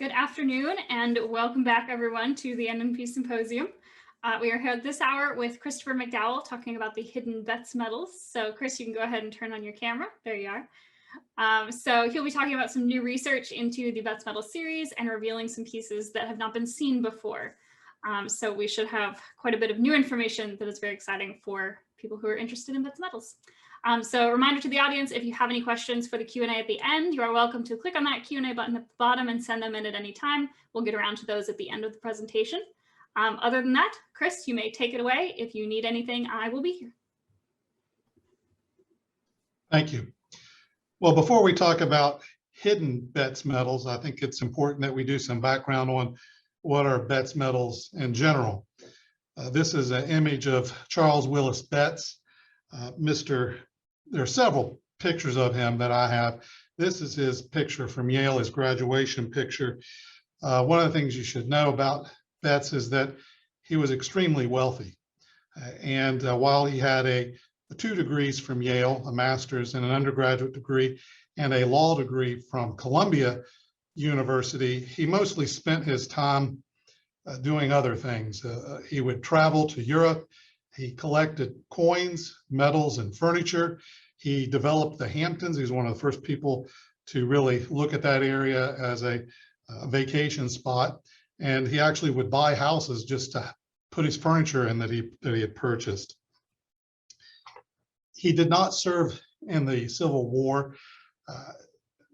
Good afternoon and welcome back everyone to the NNP Symposium. We are here this hour with Christopher McDowell talking about the hidden Betts medals. So Chris, you can go ahead and turn on your camera. There you are. So he'll be talking about some new research into the Betts medal series and revealing some pieces that have not been seen before. So we should have quite a bit of new information that is very exciting for people who are interested in Betts medals. So a reminder to the audience, if you have any questions for the Q&A at the end, you are welcome to click on that Q&A button at the bottom and send them in at any time. We'll get around to those at the end of the presentation. Other than that, Chris, you may take it away. If you need anything, I will be here. Thank you. Well, before we talk about hidden Betts medals, I think it's important that we do some background on what are Betts medals in general. This is an image of Charles Wyllys Betts. There are several pictures of him that I have. This is his picture from Yale, his graduation picture. One of the things you should know about Betts is that he was extremely wealthy. And while he had 2 degrees from Yale, a master's and an undergraduate degree, and a law degree from Columbia University, he mostly spent his time doing other things. He would travel to Europe. He collected coins, medals, and furniture. He developed the Hamptons. He was one of the first people to really look at that area as a vacation spot. And he actually would buy houses just to put his furniture in that he had purchased. He did not serve in the Civil War.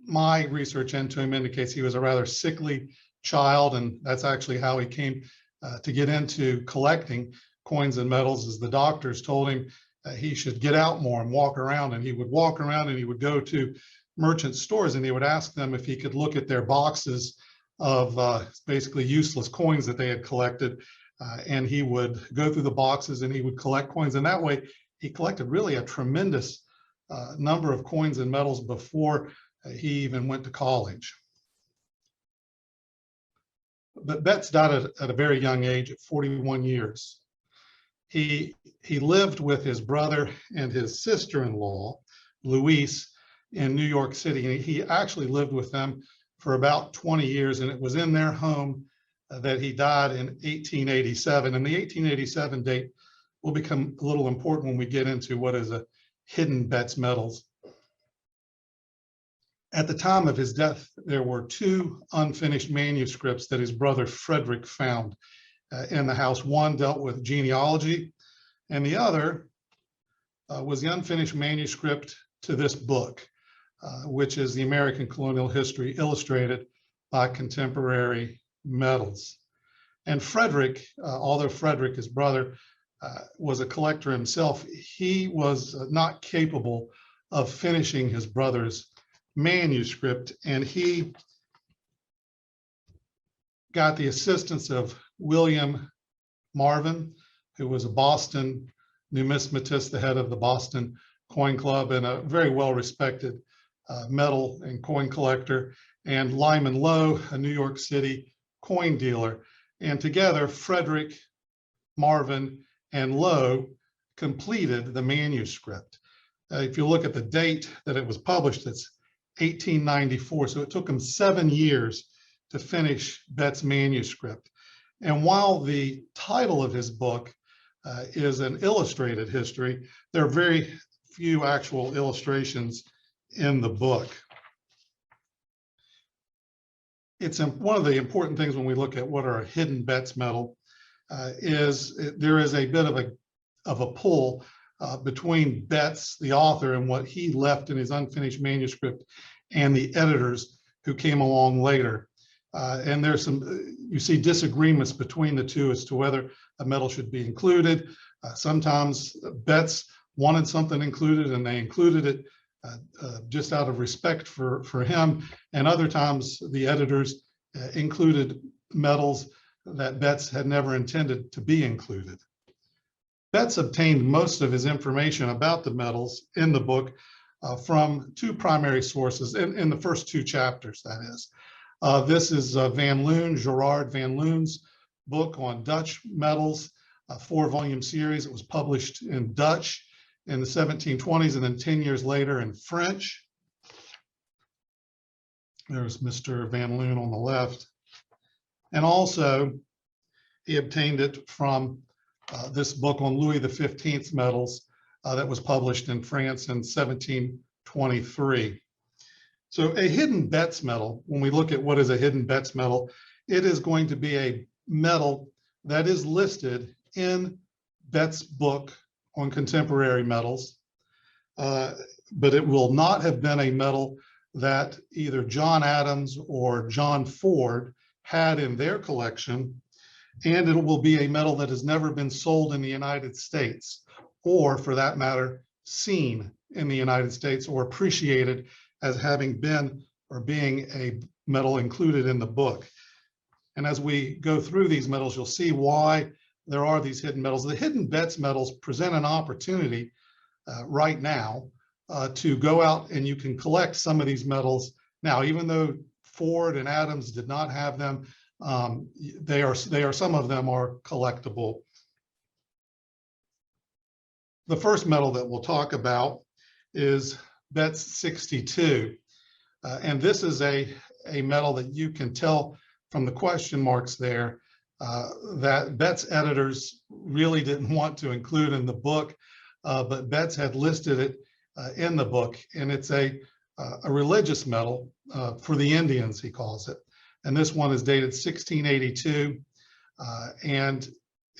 My research into him indicates he was a rather sickly child, and that's actually how he came to get into collecting coins and medals, as the doctors told him he should get out more and walk around. And he would walk around and he would go to merchant stores and he would ask them if he could look at their boxes of basically useless coins that they had collected. And he would go through the boxes and he would collect coins. And that way he collected really a tremendous number of coins and medals before he even went to college. But Betts died at a very young age, at 41 years. He lived with his brother and his sister-in-law, Louise, in New York City. And he actually lived with them for about 20 years. And it was in their home that he died in 1887. And the 1887 date will become a little important when we get into what is a hidden Betts medals. At the time of his death, there were 2 unfinished manuscripts that his brother Frederick found in the house. One dealt with genealogy, and the other was the unfinished manuscript to this book, which is the American Colonial History Illustrated by Contemporary Medals. And Frederick, although Frederick, his brother, was a collector himself, he was not capable of finishing his brother's manuscript, and he got the assistance of William Marvin, who was a Boston numismatist, the head of the Boston Coin Club, and a very well-respected medal and coin collector, and Lyman Lowe, a New York City coin dealer. And together, Frederick, Marvin, and Lowe completed the manuscript. If you look at the date that it was published, it's 1894. So it took them 7 years to finish Betts' manuscript. And while the title of his book is an illustrated history, there are very few actual illustrations in the book. It's one of the important things when we look at what are a hidden Betts medal is there is a bit of a pull between Betts, the author, and what he left in his unfinished manuscript, and the editors who came along later. And there's you see disagreements between the two as to whether a medal should be included. Sometimes Betts wanted something included and they included it just out of respect for him. And other times the editors included medals that Betts had never intended to be included. Betts obtained most of his information about the medals in the book from 2 primary sources in the first 2 chapters, that is. This is Van Loon, Gerard Van Loon's book on Dutch medals, a 4-volume series. It was published in Dutch in the 1720s and then 10 years later in French. There's Mr. Van Loon on the left. And also, he obtained it from this book on Louis XV's medals that was published in France in 1723. So a hidden Betts medal, when we look at what is a hidden Betts medal, it is going to be a medal that is listed in Betts' book on contemporary medals, but it will not have been a medal that either John Adams or John Ford had in their collection, and it will be a medal that has never been sold in the United States, or for that matter, seen in the United States or appreciated as having been or being a medal included in the book. And as we go through these medals, you'll see why there are these hidden medals. The hidden Betts medals present an opportunity right now to go out and you can collect some of these medals. Now, even though Ford and Adams did not have them, some of them are collectible. The first medal that we'll talk about is Betts 62. And this is a medal that you can tell from the question marks there that Betts editors really didn't want to include in the book, but Betts had listed it in the book. And it's a religious medal for the Indians, he calls it. And this one is dated 1682. And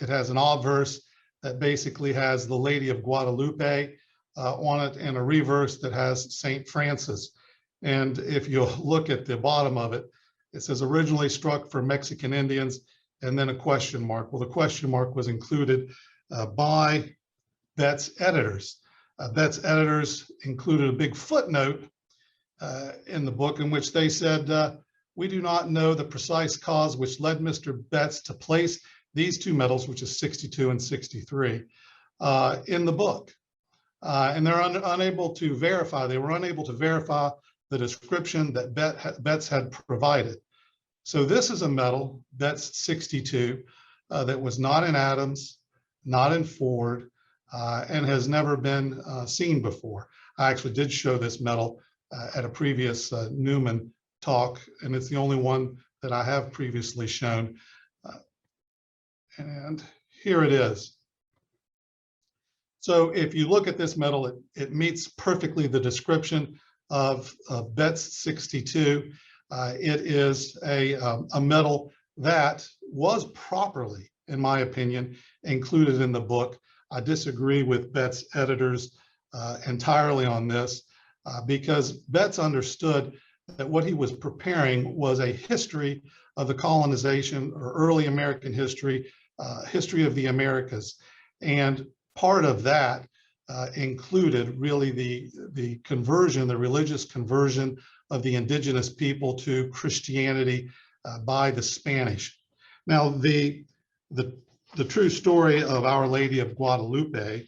it has an obverse that basically has the Lady of Guadalupe on it, and a reverse that has St. Francis. And if you look at the bottom of it, it says originally struck for Mexican Indians, and then a question mark. Well, the question mark was included by Betts' editors. Betts' editors included a big footnote in the book in which they said, we do not know the precise cause which led Mr. Betts to place these two medals, which is 62 and 63, in the book. And they're unable to verify. They were unable to verify the description that Betts had provided. So this is a medal, Betts 62, that was not in Adams, not in Ford, and has never been seen before. I actually did show this medal at a previous Newman talk, and it's the only one that I have previously shown. And here it is. So if you look at this medal, it meets perfectly the description of Betts 62. It is a medal that was properly, in my opinion, included in the book. I disagree with Betts' editors entirely on this because Betts understood that what he was preparing was a history of the colonization or early American history, history of the Americas. And part of that included really the conversion, the religious conversion of the indigenous people to Christianity by the Spanish. Now, the true story of Our Lady of Guadalupe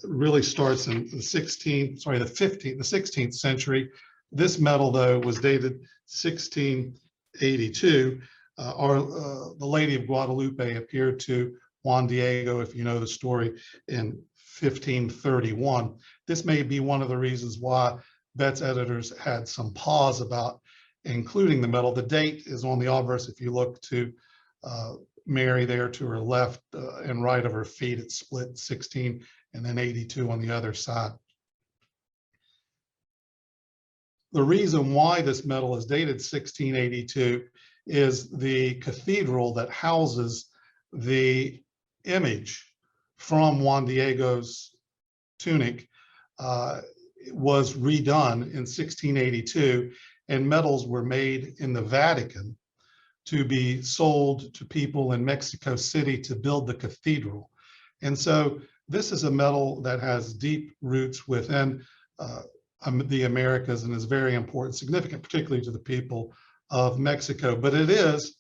really starts in the 16th century. This medal, though, was dated 1682. The Lady of Guadalupe appeared to Juan Diego, if you know the story, in 1531. This may be one of the reasons why Betts' editors had some pause about including the medal. The date is on the obverse. If you look to Mary there to her left and right of her feet, it's split 16 and then 82 on the other side. The reason why this medal is dated 1682 is the cathedral that houses the image from Juan Diego's tunic was redone in 1682, and medals were made in the Vatican to be sold to people in Mexico City to build the cathedral. And so this is a medal that has deep roots within the Americas and is very important, significant, particularly to the people of Mexico. But it is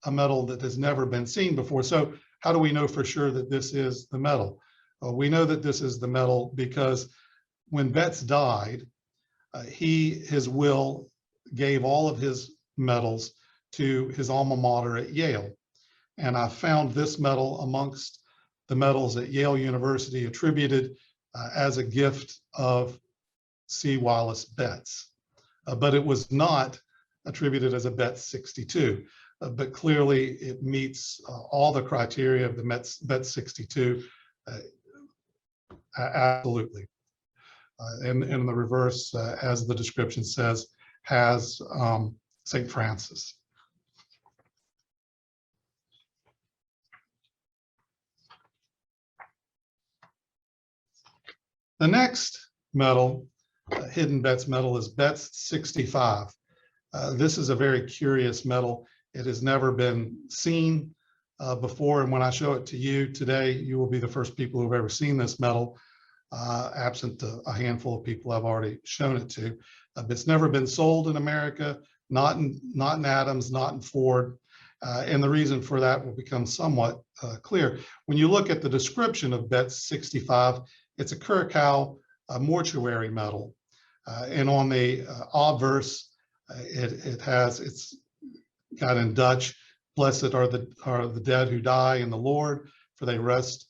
a medal that has never been seen before. So how do we know for sure that this is the medal? We know that this is the medal because when Betts died, his will gave all of his medals to his alma mater at Yale. And I found this medal amongst the medals at Yale University attributed as a gift of C. Wyllys Betts. But it was not attributed as a Betts 62. but clearly it meets all the criteria of the Betts 62. Absolutely. And in the reverse, as the description says, has St. Francis. The next medal, hidden Betts medal, is Betts 65. This is a very curious medal. It has never been seen before, and when I show it to you today, you will be the first people who've ever seen this medal, absent a handful of people I've already shown it to. It's never been sold in America, not in Adams, not in Ford, and the reason for that will become somewhat clear. When you look at the description of Betts 65, it's a Curacao mortuary medal, and on the obverse, it's got in Dutch, "Blessed are the dead who die in the Lord, for they rest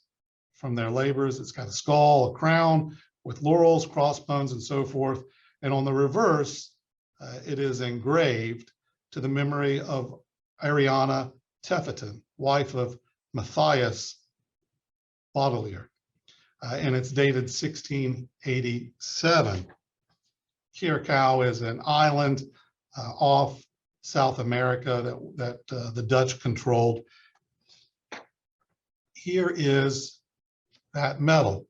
from their labors." It's got a skull, a crown with laurels, crossbones, and so forth. And on the reverse, it is engraved to the memory of Ariana Tefeton, wife of Matthias Baudelaire, and it's dated 1687. Curacao is an island off South America that the Dutch controlled. Here is that medal.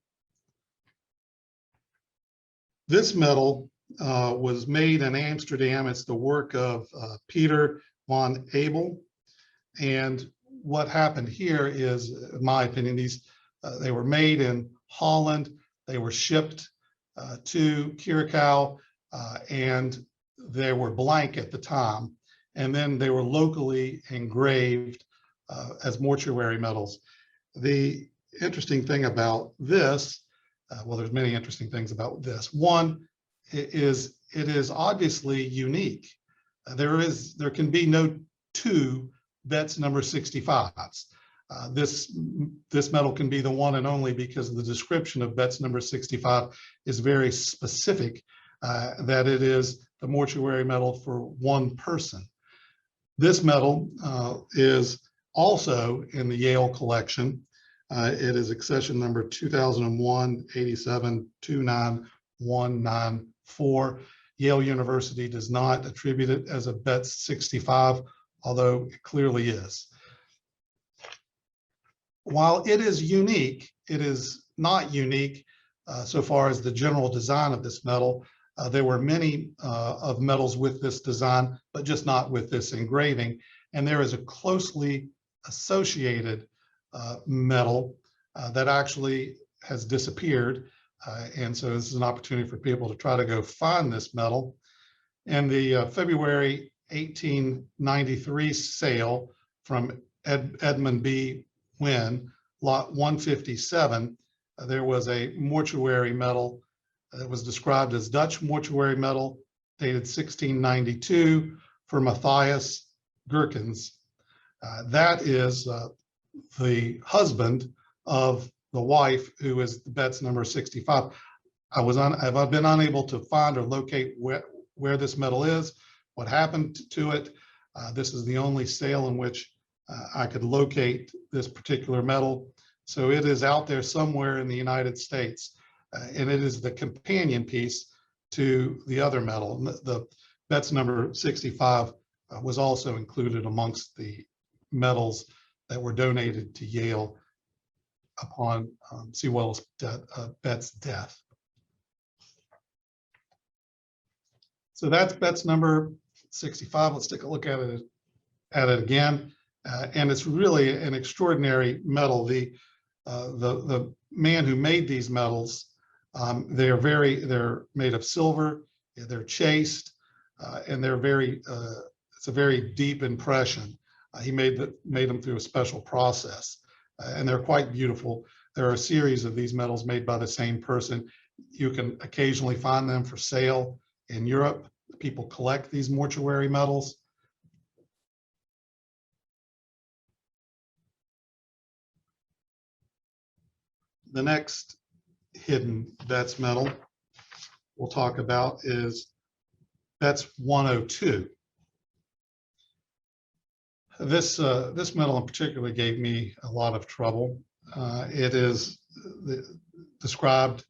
This medal was made in Amsterdam. It's the work of Peter von Abel. And what happened here is, in my opinion, they were made in Holland. They were shipped to Curacao, and they were blank at the time. And then they were locally engraved as mortuary medals. The interesting thing about this, well, there's many interesting things about this. One is it is obviously unique. There can be no two Betts number 65s. This medal can be the one and only because the description of Betts number 65 is very specific, that it is the mortuary medal for one person. This medal is also in the Yale collection. It is accession number 2001-87-29194. Yale University does not attribute it as a Betts 65, although it clearly is. While it is unique, it is not unique so far as the general design of this medal. There were many of medals with this design, but just not with this engraving. And there is a closely associated medal that actually has disappeared. And so this is an opportunity for people to try to go find this medal. In the February 1893 sale from Edmund B. Wynn, lot 157, there was a mortuary medal that was described as Dutch mortuary medal, dated 1692, for Matthias Gherkens. That is the husband of the wife who is the Betts number 65. I've been unable to find or locate where this medal is, what happened to it. This is the only sale in which I could locate this particular medal. So it is out there somewhere in the United States. And it is the companion piece to the other medal. The Betts number 65 was also included amongst the medals that were donated to Yale upon C. Wyllys Betts' death. So that's Betts number 65. Let's take a look at it again. And it's really an extraordinary medal. The man who made these medals, they're made of silver, they're chased, and it's a very deep impression. He made them through a special process, and they're quite beautiful. There are a series of these medals made by the same person. You can occasionally find them for sale in Europe. People collect these mortuary medals. The next hidden Betts medal we'll talk about is Betts 102. This metal in particular gave me a lot of trouble. It is described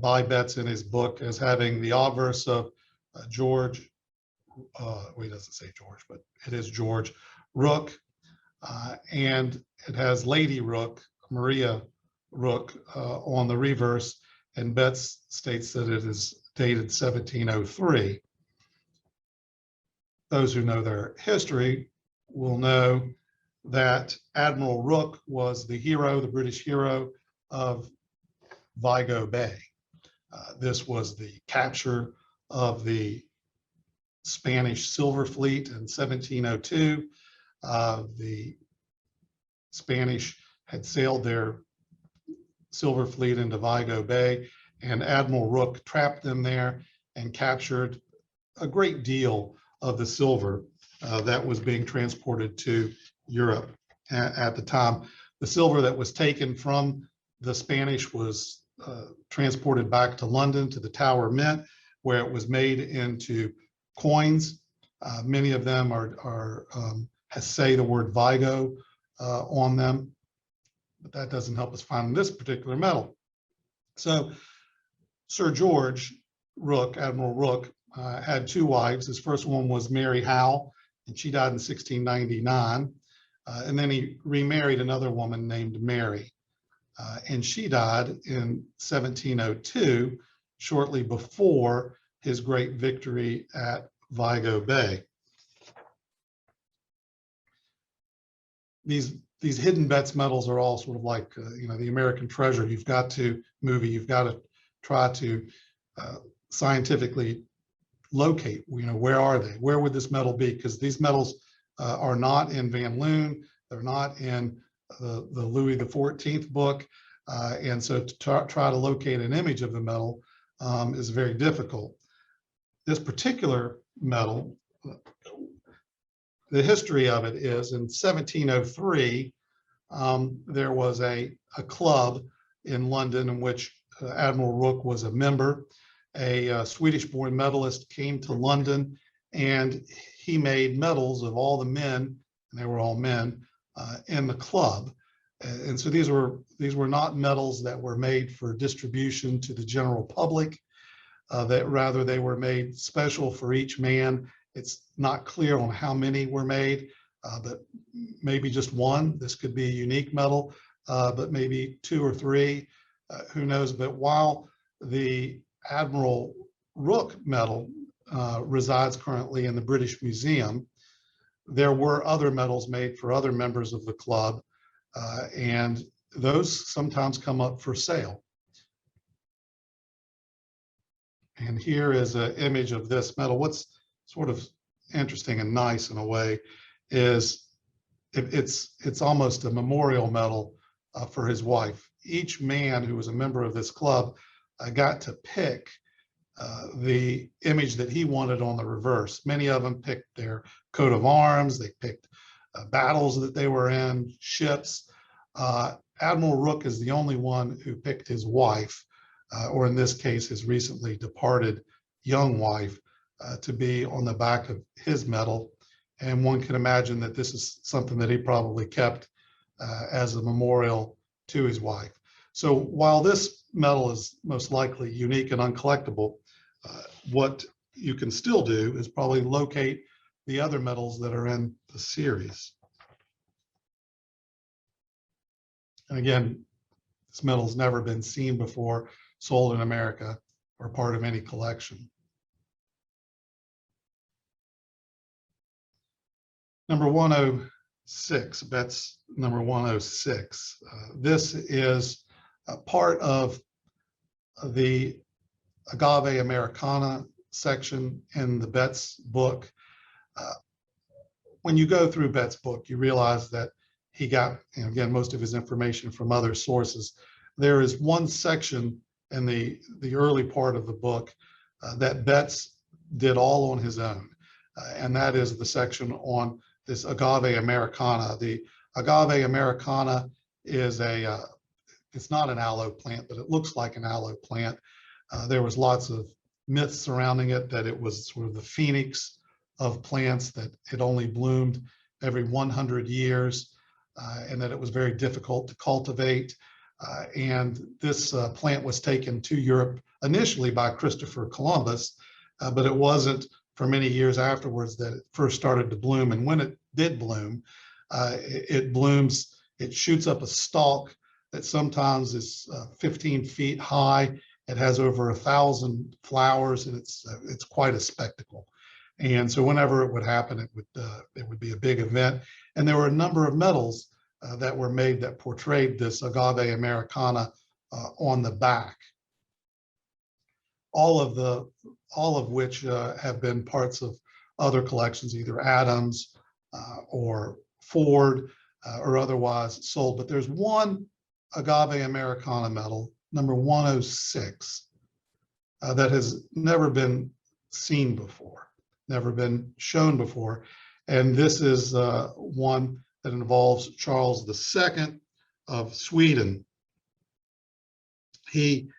by Betts in his book as having the obverse of George, well, he doesn't say George, but it is George Rook, and it has Lady Rook, Maria Rook, on the reverse, and Betts states that it is dated 1703. Those who know their history will know that Admiral Rooke was the hero, the British hero of Vigo Bay. This was the capture of the Spanish silver fleet in 1702. The Spanish had sailed their silver fleet into Vigo Bay, and Admiral Rooke trapped them there and captured a great deal of the silver that was being transported to Europe at the time. The silver that was taken from the Spanish was transported back to London to the Tower Mint, where it was made into coins. Many of them say the word Vigo on them, but that doesn't help us find this particular metal. So Sir George Rook, Admiral Rooke, had two wives. His first one was Mary Howe, and she died in 1699. And then he remarried another woman named Mary, and she died in 1702, shortly before his great victory at Vigo Bay. These hidden Betts metals are all sort of like the American treasure. You've got to try to scientifically locate, where are they? Where would this metal be? Because these metals are not in Van Loon, they're not in the Louis XIV book, and so to try to locate an image of the metal is very difficult. This particular metal, the history of it is in 1703, there was a club in London in which Admiral Rooke was a member. A Swedish-born medalist came to London, and he made medals of all the men, and they were all men, in the club. And so these were not medals that were made for distribution to the general public. That rather they were made special for each man. It's not clear on how many were made, but maybe just one. This could be a unique medal, but maybe two or three, who knows. But while the Admiral Rooke medal resides currently in the British Museum, there were other medals made for other members of the club, and those sometimes come up for sale. And here is an image of this medal. What's sort of interesting and nice in a way is it's almost a memorial medal for his wife. Each man who was a member of this club got to pick the image that he wanted on the reverse. Many of them picked their coat of arms, they picked battles that they were in, ships. Admiral Rooke is the only one who picked his wife, or in this case, his recently departed young wife, to be on the back of his medal. And one can imagine that this is something that he probably kept as a memorial to his wife. So while this medal is most likely unique and uncollectible, what you can still do is probably locate the other medals that are in the series. And again, this medal's never been seen before, sold in America, or part of any collection. Number 106, Betts number 106. This is a part of the Agave Americana section in the Betts book. When you go through Betts' book, you realize that he got, again, most of his information from other sources. There is one section in the early part of the book that Betts did all on his own, and that is the section on this Agave Americana. The Agave Americana is it's not an aloe plant, but it looks like an aloe plant. There was lots of myths surrounding it, that it was sort of the phoenix of plants, that it only bloomed every 100 years, and that it was very difficult to cultivate. And this plant was taken to Europe initially by Christopher Columbus, but it wasn't for many years afterwards that it first started to bloom. And when it did bloom, it blooms, it shoots up a stalk that sometimes is 15 feet high. It has over 1,000 flowers, and it's quite a spectacle. And so whenever it would happen, it would be a big event. And there were a number of medals that were made that portrayed this agave americana on the back. All of which have been parts of other collections, either Adams or Ford or otherwise sold. But there's one agave americana medal, number 106, that has never been seen before, never been shown before. And this is one that involves Charles II of Sweden. He,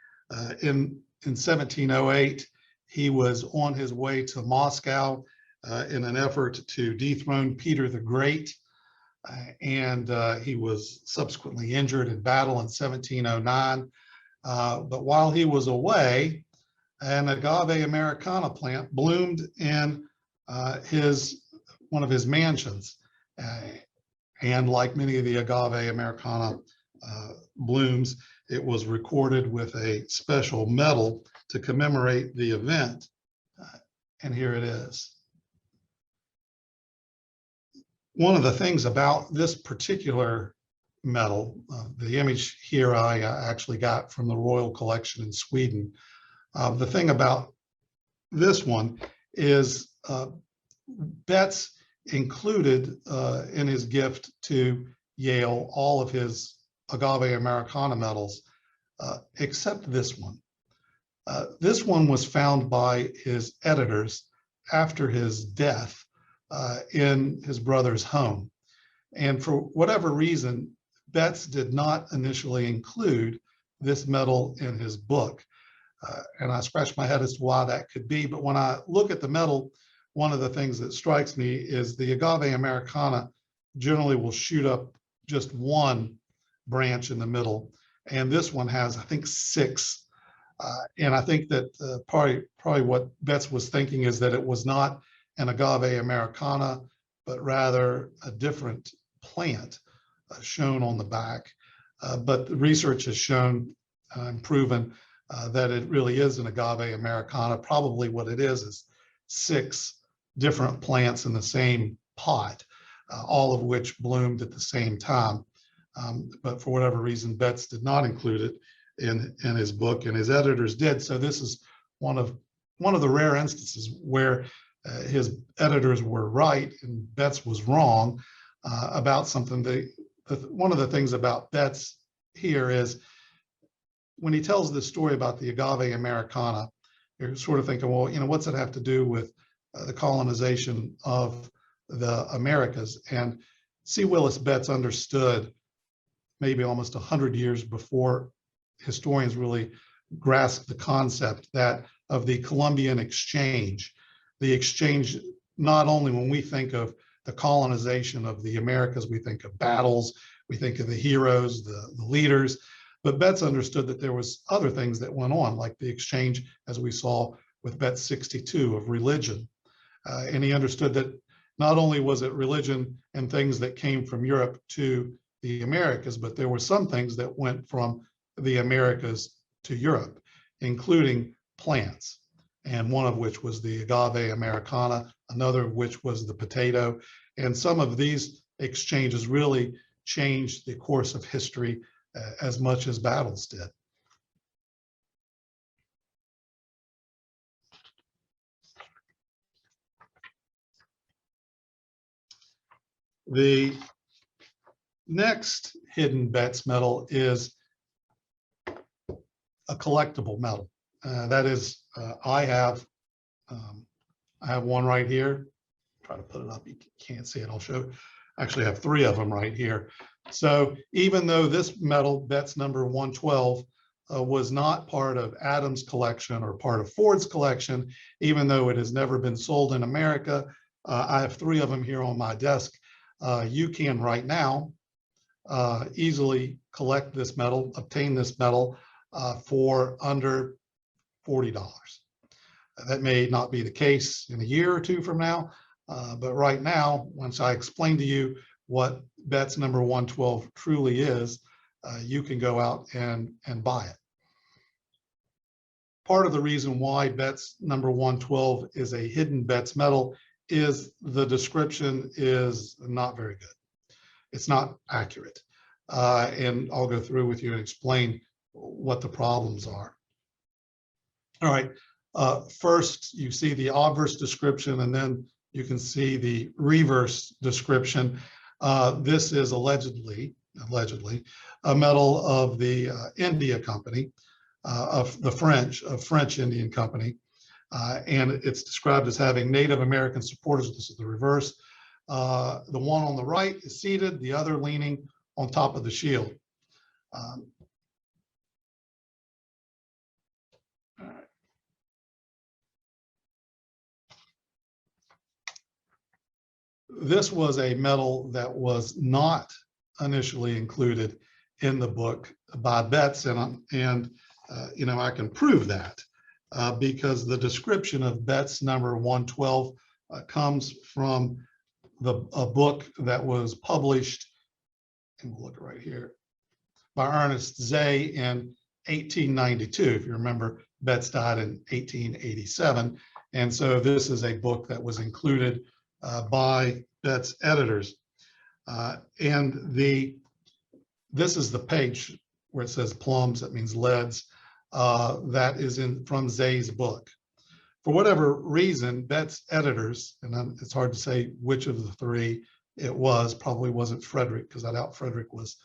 in 1708, he was on his way to Moscow in an effort to dethrone Peter the Great. And he was subsequently injured in battle in 1709. But while he was away, an agave americana plant bloomed in one of his mansions. And like many of the agave americana blooms, it was recorded with a special medal to commemorate the event. And here it is. One of the things about this particular medal, the image here I actually got from the Royal Collection in Sweden. The thing about this one is Betts included in his gift to Yale all of his agave americana medals, except this one. This one was found by his editors after his death in his brother's home. And for whatever reason, Betts did not initially include this medal in his book. And I scratched my head as to why that could be. But when I look at the medal, one of the things that strikes me is the agave americana generally will shoot up just one branch in the middle. And this one has, I think, 6. And I think that probably what Betts was thinking is that it was not an agave americana, but rather a different plant shown on the back. But the research has shown and proven that it really is an agave americana. Probably what it is 6 different plants in the same pot, all of which bloomed at the same time. But for whatever reason, Betts did not include it in his book, and his editors did. So this is one of the rare instances where his editors were right and Betts was wrong about something. One of the things about Betts here is when he tells this story about the agave americana, you're sort of thinking, well, what's it have to do with the colonization of the Americas? And C. Wyllys Betts understood maybe almost 100 years before historians really grasped the concept that of the Columbian exchange. The exchange, not only when we think of the colonization of the Americas, we think of battles, we think of the heroes, the leaders, but Betts understood that there was other things that went on, like the exchange, as we saw with Betts 62, of religion. And he understood that not only was it religion and things that came from Europe to the Americas, but there were some things that went from the Americas to Europe, including plants, and one of which was the agave americana, another of which was the potato. And some of these exchanges really changed the course of history as much as battles did. The next hidden Betts medal is a collectible medal. That is, I have one right here. Try to put it up. You can't see it. I'll show. I actually have 3 of them right here. So even though this medal, Betts number 112, was not part of Adams' collection or part of Ford's collection, even though it has never been sold in America, I have 3 of them here on my desk. you can right now easily collect this metal, obtain this metal for under $40. That may not be the case in a year or two from now, but right now, once I explain to you what Betts number 112 truly is, you can go out and buy it. Part of the reason why Betts number 112 is a hidden Betts metal is the description is not very good. It's not accurate. And I'll go through with you and explain what the problems are. All right. First, you see the obverse description, and then you can see the reverse description. This is allegedly a metal of the India Company, of French Indian Company. And it's described as having Native American supporters. This is the reverse. The one on the right is seated, the other leaning on top of the shield. This was a metal that was not initially included in the book by Betts, and you know, I can prove that because the description of Betts number 112 comes from a book that was published, and we'll look right here, by Ernest Zay in 1892. If you remember, Betts died in 1887, and so this is a book that was included by Betts editors. This is the page where it says plums, that means leads. That is from Zay's book. For whatever reason, Betts editors, and it's hard to say which of the three it was, probably wasn't Frederick, because I doubt Frederick was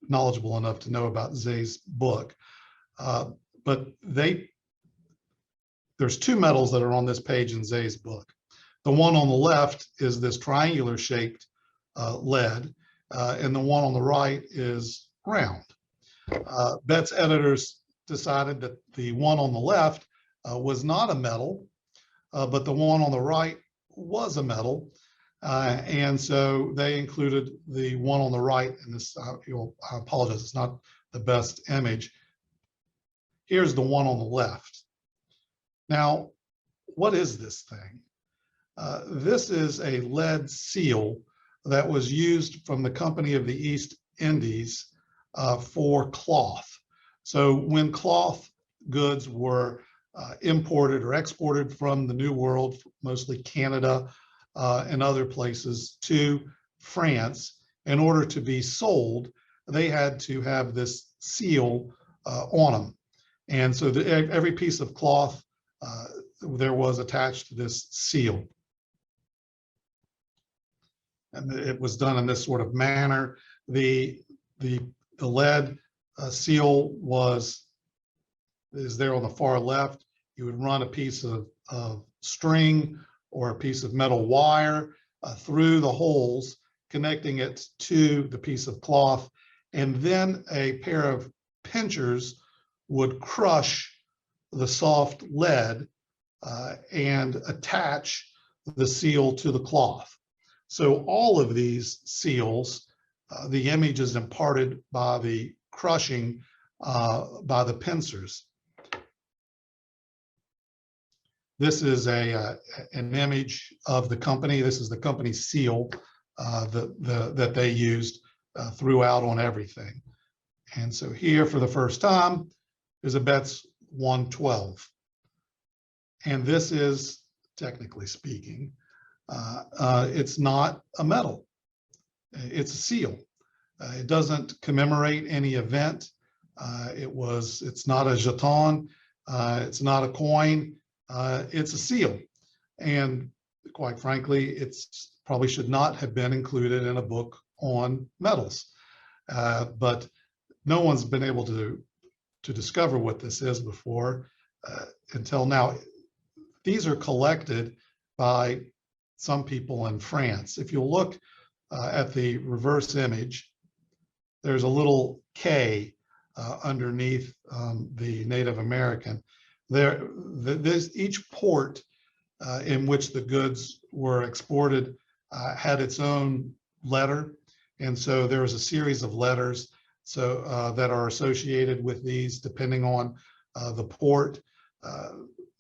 knowledgeable enough to know about Zay's book. But there's two metals that are on this page in Zay's book. The one on the left is this triangular shaped lead, and the one on the right is round. Betts editors decided that the one on the left was not a metal, but the one on the right was a metal. And so they included the one on the right in this. I apologize, it's not the best image. Here's the one on the left. Now, what is this thing? This is a lead seal that was used from the Company of the East Indies for cloth. So when cloth goods were imported or exported from the New World, mostly Canada and other places, to France, in order to be sold, they had to have this seal on them. And so every piece of cloth there was attached to this seal. And it was done in this sort of manner. The lead seal is there on the far left. You would run a piece of string or a piece of metal wire through the holes, connecting it to the piece of cloth, and then a pair of pinchers would crush the soft lead and attach the seal to the cloth. So all of these seals, the image is imparted by the crushing by the pincers. This is an image of the company. This is the company seal that they used throughout on everything. And so here for the first time is a Betts 112. And this is, technically speaking, it's not a metal. It's a seal. It doesn't commemorate any event. It's not a jeton. It's not a coin. It's a seal. And quite frankly, it's probably should not have been included in a book on metals. But no one's been able to discover what this is before until now. These are collected by some people in France. If you look at the reverse image, there's a little K underneath the Native American. Each port in which the goods were exported had its own letter. And so there is a series of letters that are associated with these, depending on the port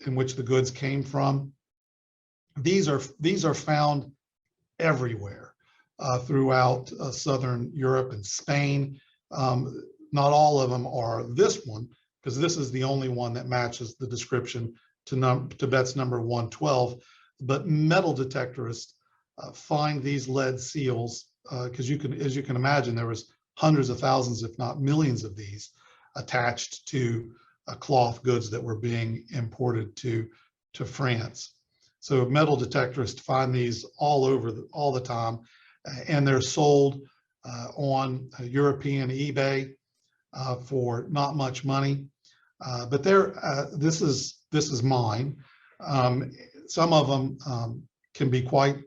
in which the goods came from. These are found everywhere throughout Southern Europe and Spain. Not all of them are this one, because this is the only one that matches the description to Betts number 112. But metal detectorists find these lead seals because as you can imagine, there was hundreds of thousands, if not millions, of these attached to cloth goods that were being imported to France. So metal detectorists find these all the time, and they're sold on European eBay for not much money. But this is mine. Some of them can be quite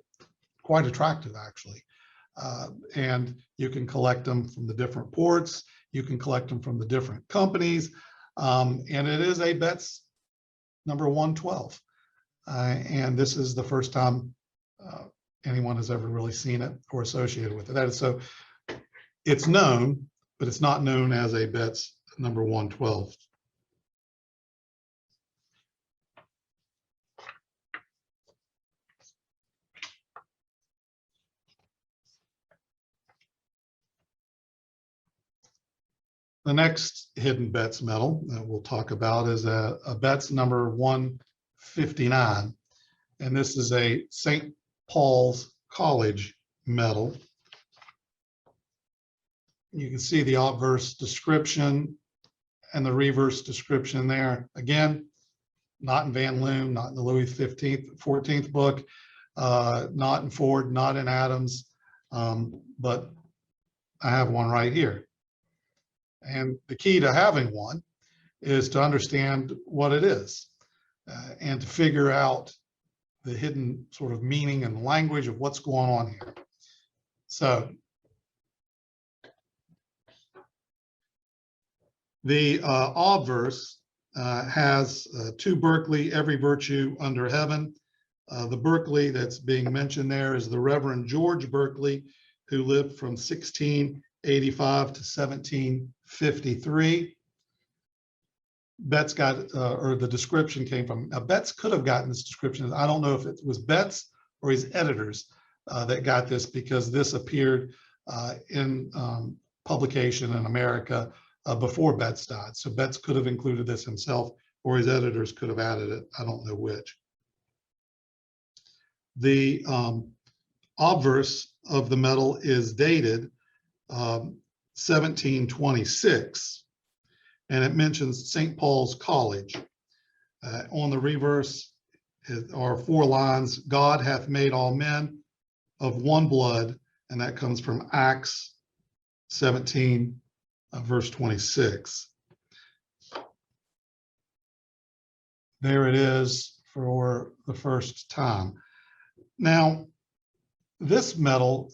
attractive, actually. And you can collect them from the different ports. You can collect them from the different companies. And it is a Betts number 112. And this is the first time anyone has ever really seen it or associated with it. That is, so it's known, but it's not known as a Betts number 112. The next hidden Betts medal that we'll talk about is a Betts number 159. And this is a St. Paul's College medal. You can see the obverse description and the reverse description there. Again, not in Van Loon, not in the Louis 14th book, not in Ford, not in Adams, but I have one right here. And the key to having one is to understand what it is and to figure out the hidden sort of meaning and language of what's going on here. So the obverse has to Berkeley, every virtue under heaven. The Berkeley that's being mentioned there is the Reverend George Berkeley, who lived from 1685 to 1753. Betts got, or the description came from, now Betts could have gotten this description. I don't know if it was Betts or his editors that got this, because this appeared in publication in America before Betts died. So Betts could have included this himself, or his editors could have added it. I don't know which. The obverse of the medal is dated 1726. And it mentions St. Paul's College. On the reverse are 4 lines: God hath made all men of one blood, and that comes from Acts 17, verse 26. There it is for the first time. Now, this medal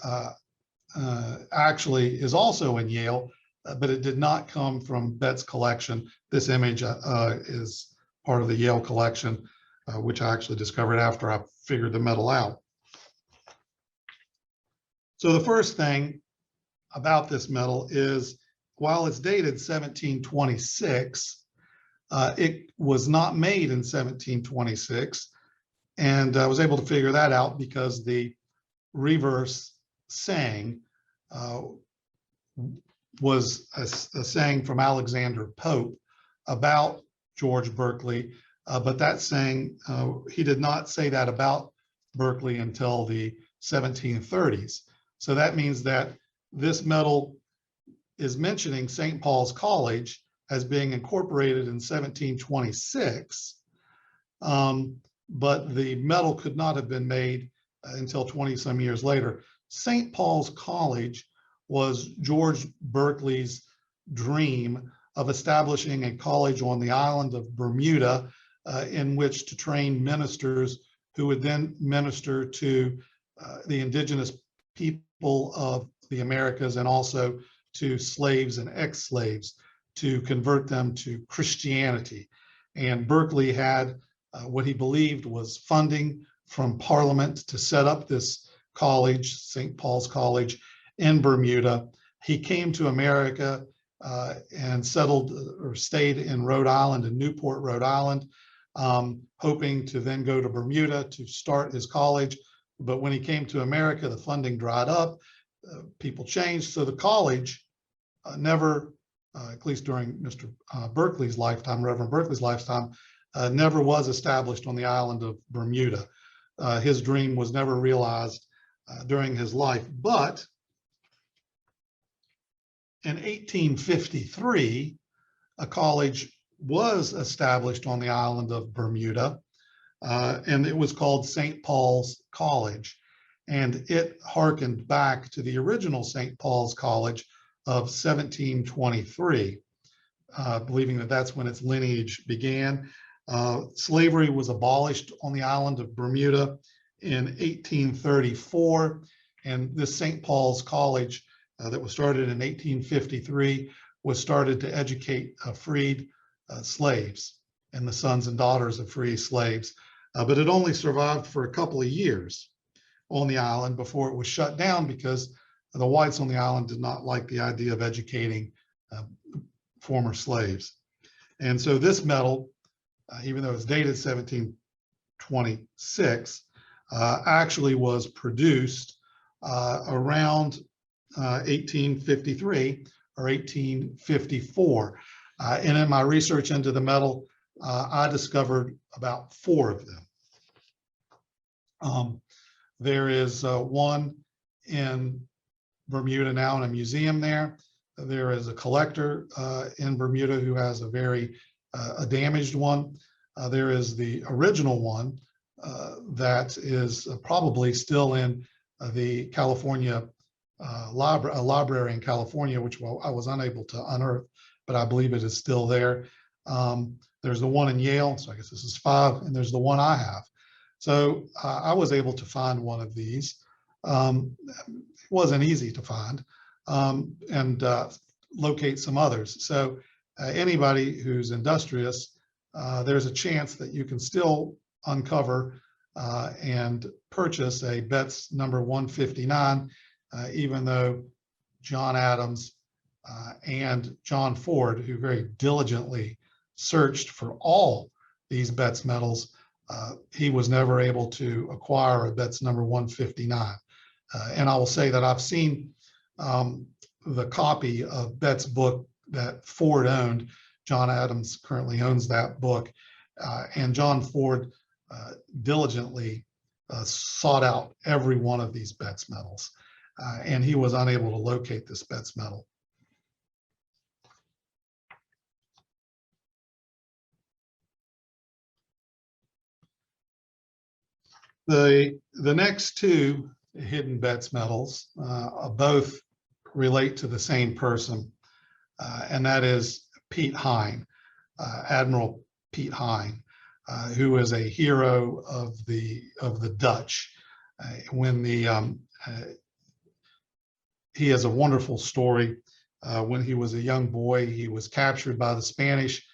actually is also in Yale, but it did not come from Betts' collection. This image is part of the Yale collection, which I actually discovered after I figured the medal out. So the first thing about this medal is, while it's dated 1726, it was not made in 1726. And I was able to figure that out because the reverse saying was a saying from Alexander Pope about George Berkeley, but that saying, he did not say that about Berkeley until the 1730s. So that means that this medal is mentioning St. Paul's College as being incorporated in 1726, but the medal could not have been made until 20-some years later. St. Paul's College was George Berkeley's dream of establishing a college on the island of Bermuda in which to train ministers who would then minister to the indigenous people of the Americas, and also to slaves and ex-slaves, to convert them to Christianity. And Berkeley had what he believed was funding from Parliament to set up this college, St. Paul's College in Bermuda. He came to America and settled or stayed in Rhode Island, in Newport, Rhode Island, hoping to then go to Bermuda to start his college. But when he came to America, the funding dried up, people changed. So the college never, at least during Mr. Berkeley's lifetime, Reverend Berkeley's lifetime, never was established on the island of Bermuda. His dream was never realized during his life. But in 1853, a college was established on the island of Bermuda, and it was called St. Paul's College. And it harkened back to the original St. Paul's College of 1723, believing that that's when its lineage began. Slavery was abolished on the island of Bermuda in 1834, and this St. Paul's College that was started in 1853 was started to educate freed slaves and the sons and daughters of free slaves. But it only survived for a couple of years on the island before it was shut down because the whites on the island did not like the idea of educating former slaves. And so this medal, even though it's dated 1726, actually was produced around 1853 or 1854. And in my research into the medal, I discovered about 4 of them. There is one in Bermuda now in a museum there. There is a collector in Bermuda who has a very damaged one. There is the original one that is probably still in the California library in California, which I was unable to unearth, but I believe it is still there. There's the one in Yale, so I guess this is 5, and there's the one I have. So I was able to find one of these. It wasn't easy to find, and locate some others. So anybody who's industrious, there's a chance that you can still uncover and purchase a Betts number 159, even though John Adams and John Ford, who very diligently searched for all these Betts medals, he was never able to acquire a Betts number 159. And I will say that I've seen the copy of Betts' book that Ford owned. John Adams currently owns that book, and John Ford diligently sought out every one of these Betts medals, and he was unable to locate this Betts medal. The next 2 hidden Betts medals both relate to the same person, and that is Pete Hine, Admiral Pete Hine, who is a hero of the Dutch. When he has a wonderful story. When he was a young boy, he was captured by the Spanish,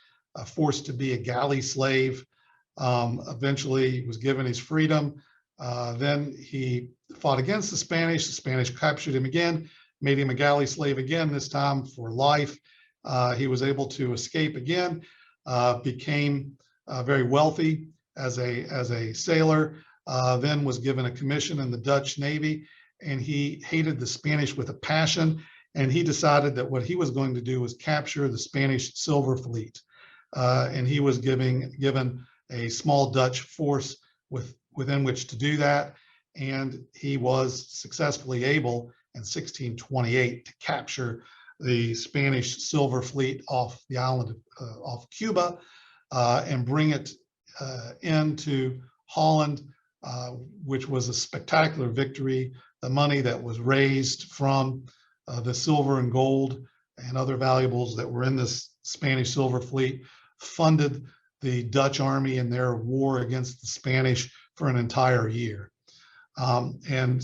forced to be a galley slave. Eventually, he was given his freedom. Then he fought against the Spanish. The Spanish captured him again, made him a galley slave again, this time for life. He was able to escape again, became very wealthy as a sailor, then was given a commission in the Dutch Navy, and he hated the Spanish with a passion. And he decided that what he was going to do was capture the Spanish silver fleet. And he was given a small Dutch force within which to do that. And he was successfully able in 1628 to capture the Spanish silver fleet off the island off Cuba and bring it into Holland, which was a spectacular victory. The money that was raised from the silver and gold and other valuables that were in this Spanish silver fleet funded the Dutch army in their war against the Spanish for an entire year. And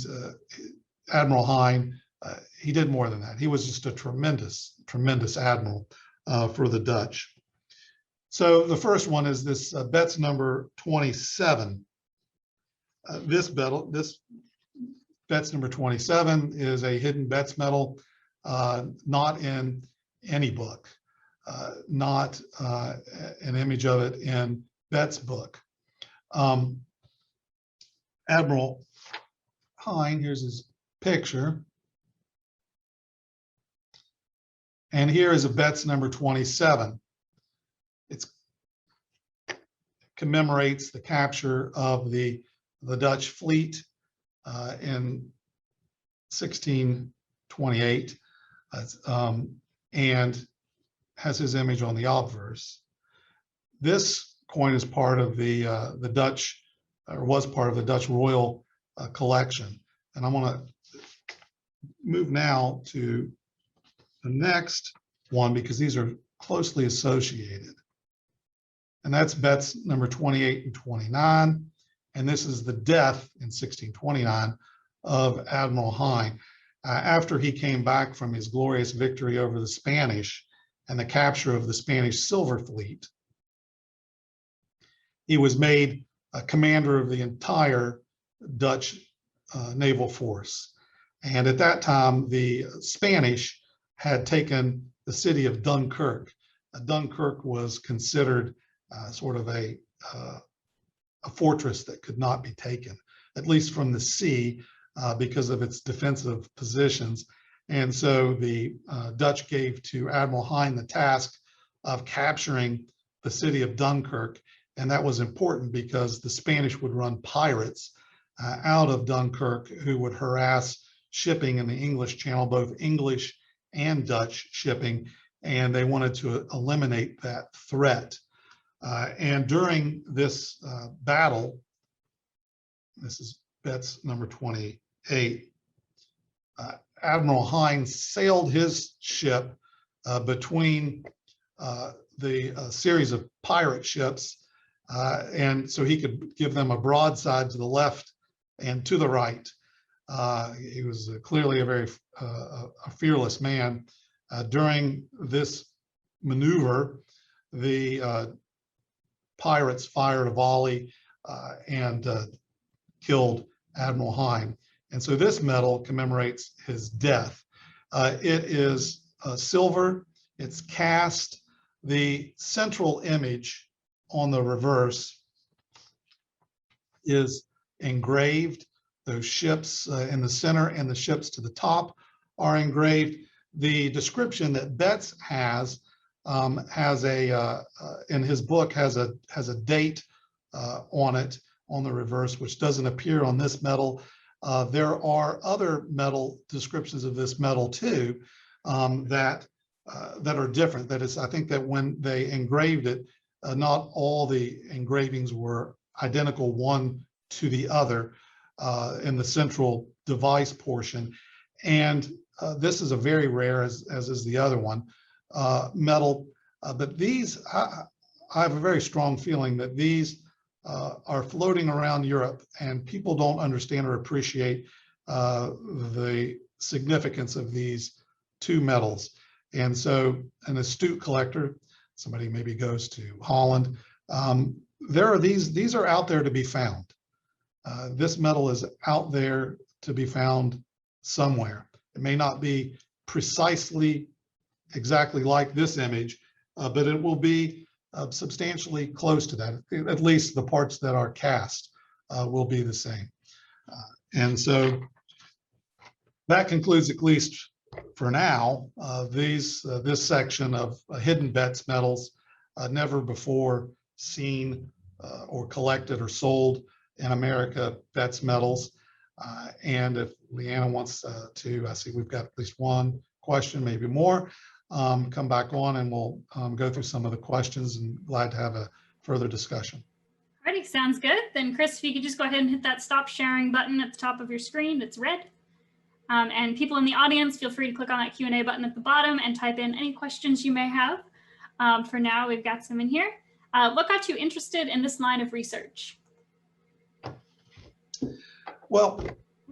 Admiral Hine, he did more than that. He was just a tremendous, tremendous admiral for the Dutch. So the first one is this Betts number 27. This Betts number 27 is a hidden Betts medal, not in any book, not an image of it in Betts' book. Admiral Hine, here's his picture. And here is a Betts number 27. It commemorates the capture of the Dutch fleet in 1628, and has his image on the obverse. This coin is part of the Dutch, or was part of the Dutch royal collection. And I want to move now to the next one because these are closely associated. And that's Betts number 28 and 29. And this is the death in 1629 of Admiral Hine. After he came back from his glorious victory over the Spanish and the capture of the Spanish silver fleet, he was made a commander of the entire Dutch naval force. And at that time, the Spanish had taken the city of Dunkirk. Dunkirk was considered sort of a fortress that could not be taken, at least from the sea, because of its defensive positions. And so the Dutch gave to Admiral Hine the task of capturing the city of Dunkirk. And that was important because the Spanish would run pirates out of Dunkirk who would harass shipping in the English Channel, both English and Dutch shipping, and they wanted to eliminate that threat. And during this battle, this is Betts number 28, Admiral Hine sailed his ship between the series of pirate ships, and so he could give them a broadside to the left and to the right. He was clearly a very fearless man. During this maneuver, the pirates fired a volley and killed Admiral Hine. And so this medal commemorates his death. It is silver, it's cast. The central image on the reverse is engraved. Those ships in the center and the ships to the top are engraved. The description that Betts has in his book has a date on it on the reverse, which doesn't appear on this medal. There are other medal descriptions of this medal too that are different. That is, I think that when they engraved it, not all the engravings were identical one to the other in the central device portion. And this is a very rare, as is the other one, medal. But these, I have a very strong feeling that these are floating around Europe and people don't understand or appreciate the significance of these two medals. And so an astute collector, somebody maybe goes to Holland, these are out there to be found. This medal is out there to be found somewhere. It may not be precisely exactly like this image, but it will be substantially close to that. At least the parts that are cast will be the same. And so that concludes, at least for now, this section of hidden Betts medals, never before seen or collected or sold in America Betts medals. And if Leanna wants to, I see we've got at least one question, maybe more, come back on and we'll go through some of the questions, and glad to have a further discussion. Alrighty, sounds good. Then Chris, if you could just go ahead and hit that stop sharing button at the top of your screen, it's red. And people in the audience, feel free to click on that Q&A button at the bottom and type in any questions you may have. For now, we've got some in here. What got you interested in this line of research? Well,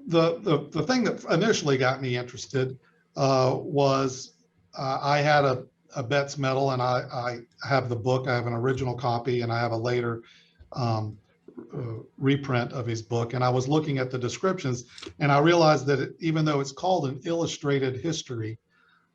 the thing that initially got me interested was I had a Betts medal, and I have the book. I have an original copy, and I have a later reprint of his book, and I was looking at the descriptions, and I realized that even though it's called an illustrated history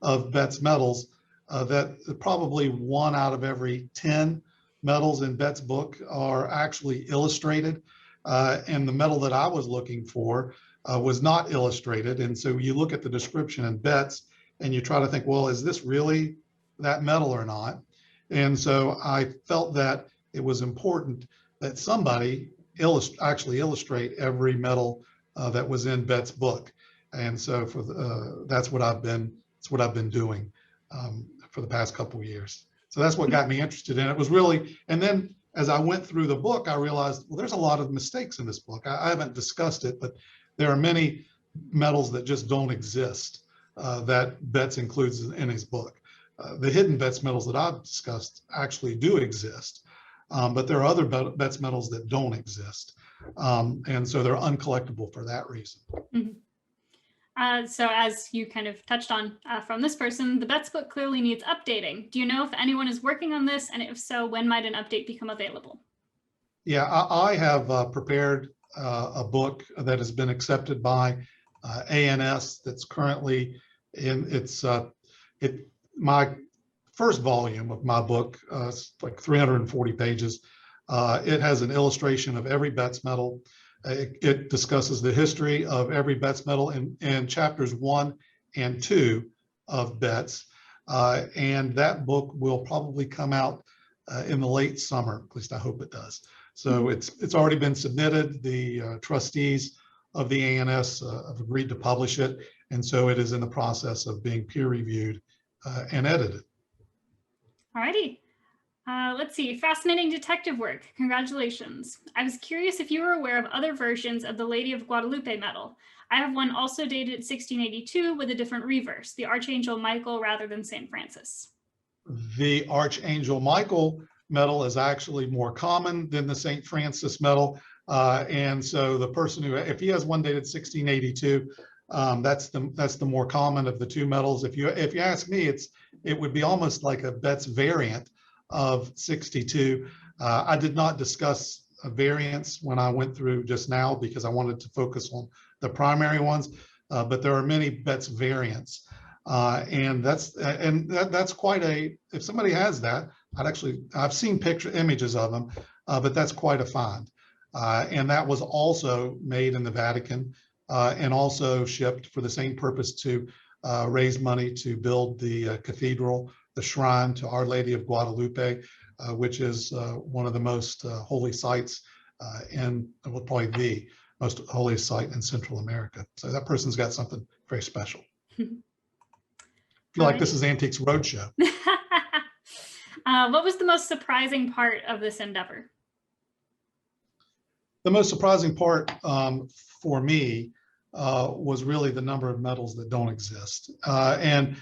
of Betts metals, that probably 1 out of every 10 metals in Betts' book are actually illustrated. And the metal that I was looking for was not illustrated. And so you look at the description in Betts and you try to think, well, is this really that metal or not? And so I felt that it was important that somebody actually illustrate every metal that was in Betts' book. And so that's what I've been doing for the past couple of years. So that's what got me interested in it. Was really, and then as I went through the book, I realized, well, there's a lot of mistakes in this book. I haven't discussed it, but there are many metals that just don't exist that Betts includes in his book. The hidden Betts metals that I've discussed actually do exist, but there are other Betts metals that don't exist. And so they're uncollectible for that reason. Mm-hmm. So as you kind of touched on from this person, the Betts book clearly needs updating. Do you know if anyone is working on this? And if so, when might an update become available? Yeah, I have prepared a book that has been accepted by ANS that's currently in my first volume of my book. It's like 340 pages. It has an illustration of every Betts metal. It discusses the history of every Betts metal in chapters 1 and 2 of Betts. And that book will probably come out in the late summer, at least I hope it does. So it's already been submitted. The trustees of the ANS have agreed to publish it. And so it is in the process of being peer reviewed and edited. All righty. Let's see, fascinating detective work. Congratulations. I was curious if you were aware of other versions of the Lady of Guadalupe medal. I have one also dated 1682 with a different reverse, the Archangel Michael rather than St. Francis. The Archangel Michael medal is actually more common than the St. Francis medal. And so the person who, if he has one dated 1682, that's the more common of the two medals. If you ask me, it would be almost like a Betts variant of 62. I did not discuss variants when I went through just now because I wanted to focus on the primary ones, but there are many Betts variants. And that's quite a, if somebody has that, I've seen images of them, but that's quite a find. And that was also made in the Vatican and also shipped for the same purpose to raise money to build the cathedral, the shrine to Our Lady of Guadalupe, which is one of the most holy sites probably the most holy site in Central America. So that person's got something very special. I feel like this is Antiques Roadshow. What was the most surprising part of this endeavor? The most surprising part for me was really the number of metals that don't exist, and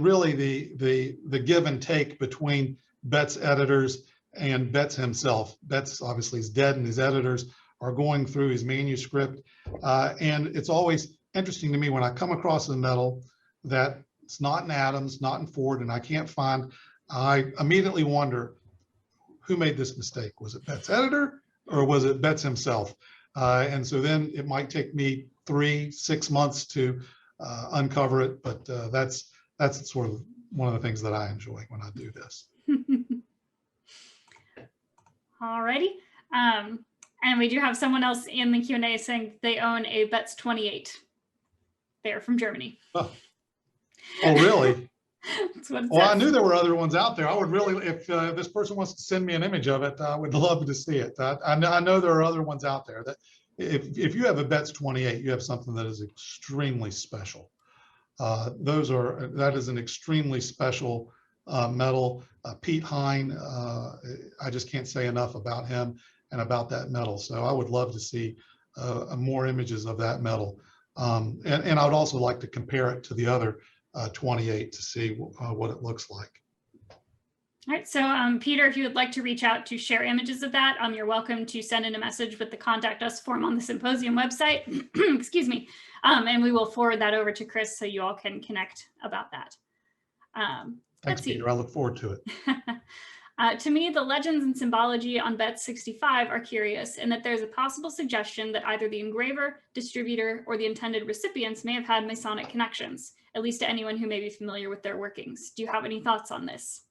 really the give and take between Betts editors and Betts himself. Betts obviously is dead, and his editors are going through his manuscript, and it's always interesting to me when I come across a metal that it's not in Adams, not in Ford, and I can't find. I immediately wonder who made this mistake. Was it Betts' editor or was it Betts himself? And so then it might take me 3-6 months to uncover it, but that's sort of one of the things that I enjoy when I do this. All righty. And we do have someone else in the Q&A saying they own a Betts 28. They're from Germany. Oh really? That's what it Well, says. I knew there were other ones out there. I would really, if this person wants to send me an image of it, I would love to see it. I know there are other ones out there that if you have a Betts 28, you have something that is extremely special. That is an extremely special metal. Pete Hine, I just can't say enough about him and about that metal. So I would love to see more images of that metal. And I would also like to compare it to the other 28 to see what it looks like. All right, so Peter, if you would like to reach out to share images of that, you're welcome to send in a message with the contact us form on the symposium website, excuse me, and we will forward that over to Chris so you all can connect about that. Thanks, Peter. I look forward to it. To me, the legends and symbology on Betts 65 are curious in that there's a possible suggestion that either the engraver, distributor, or the intended recipients may have had Masonic connections, at least to anyone who may be familiar with their workings. Do you have any thoughts on this?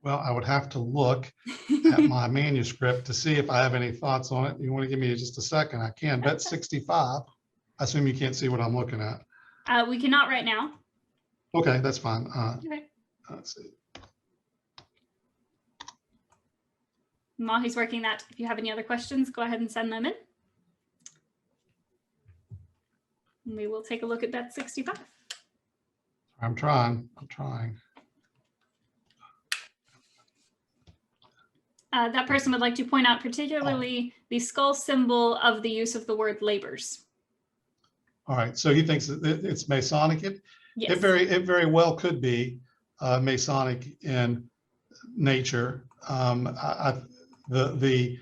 Well, I would have to look at my manuscript to see if I have any thoughts on it. You want to give me just a second? I can. Betts 65. I assume you can't see what I'm looking at. We cannot right now. Okay, that's fine. Okay. Let's see. While he's working that, if you have any other questions, go ahead and send them in. And we will take a look at Betts 65. I'm trying. That person would like to point out particularly the skull symbol of the use of the word labors. All right, so he thinks that it's Masonic. Yes. It very well could be Masonic in nature. The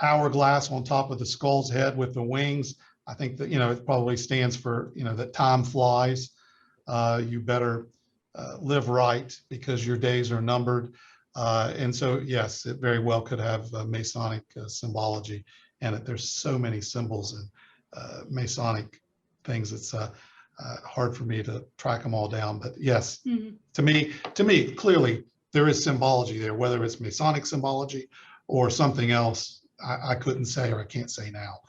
hourglass on top of the skull's head with the wings, I think that, it probably stands for, that time flies. You better live right because your days are numbered. And so, yes, it very well could have Masonic symbology in it. There's so many symbols and Masonic things. It's hard for me to track them all down. But yes, to me, clearly there is symbology there, whether it's Masonic symbology or something else. I couldn't say, or I can't say now.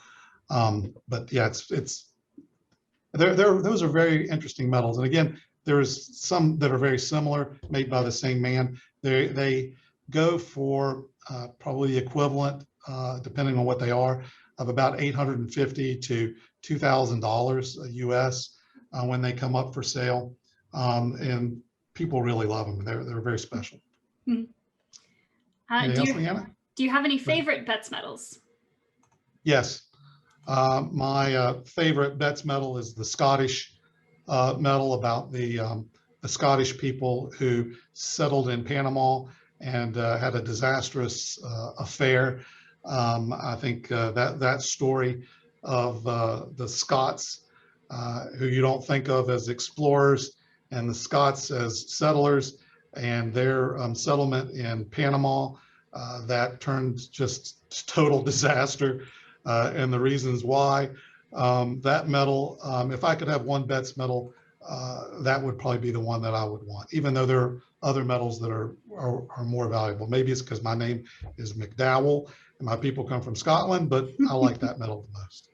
But yeah, those are very interesting metals. And again, there's some that are very similar, made by the same man. They go for probably the equivalent, depending on what they are, of about $850 to $2,000 US when they come up for sale. And people really love them. They're very special. Mm-hmm. Anything else, Leanna? Do you have any favorite Betts medals? Yes. My favorite Betts medal is the Scottish medal, about the Scottish people who settled in Panama and had a disastrous affair. I think that story of the Scots, who you don't think of as explorers, and the Scots as settlers, and their settlement in Panama, that turned just total disaster, and the reasons why. That medal, if I could have one Betts medal, that would probably be the one that I would want, even though there are other medals that are more valuable. Maybe it's because my name is McDowell and my people come from Scotland, but I like that medal the most.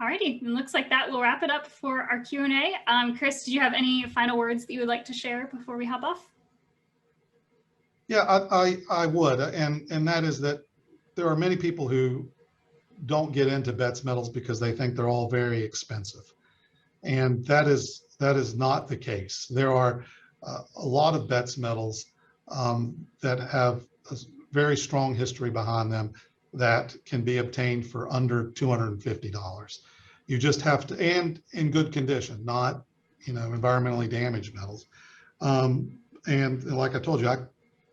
All righty, it looks like that will wrap it up for our Q&A. Chris, do you have any final words that you would like to share before we hop off? Yeah, I would, and that is that there are many people who don't get into Betts medals because they think they're all very expensive, and that is not the case. There are a lot of Betts medals that have a very strong history behind them that can be obtained for under $250. You just have to, and in good condition, not environmentally damaged metals. And like I told you,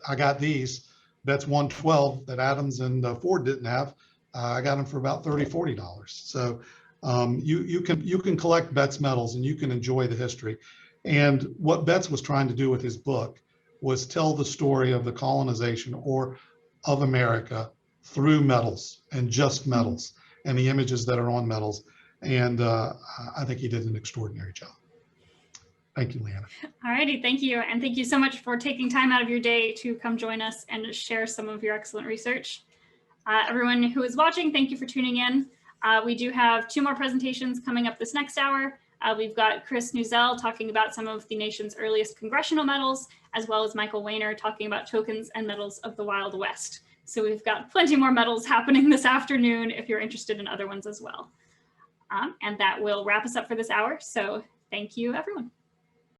I got these Betts 112 that Adams and Ford didn't have. I got them for about $30, $40. So you can collect Betts medals and you can enjoy the history. And what Betts was trying to do with his book was tell the story of the colonization of America through metals, and just metals, and the images that are on metals. And I think he did an extraordinary job. Thank you, Leanna. All righty, thank you. And thank you so much for taking time out of your day to come join us and share some of your excellent research. Everyone who is watching, thank you for tuning in. We do have 2 more presentations coming up this next hour. We've got Chris Nuzell talking about some of the nation's earliest congressional medals, as well as Michael Weiner talking about tokens and medals of the Wild West. So we've got plenty more medals happening this afternoon if you're interested in other ones as well. And that will wrap us up for this hour. So thank you, everyone.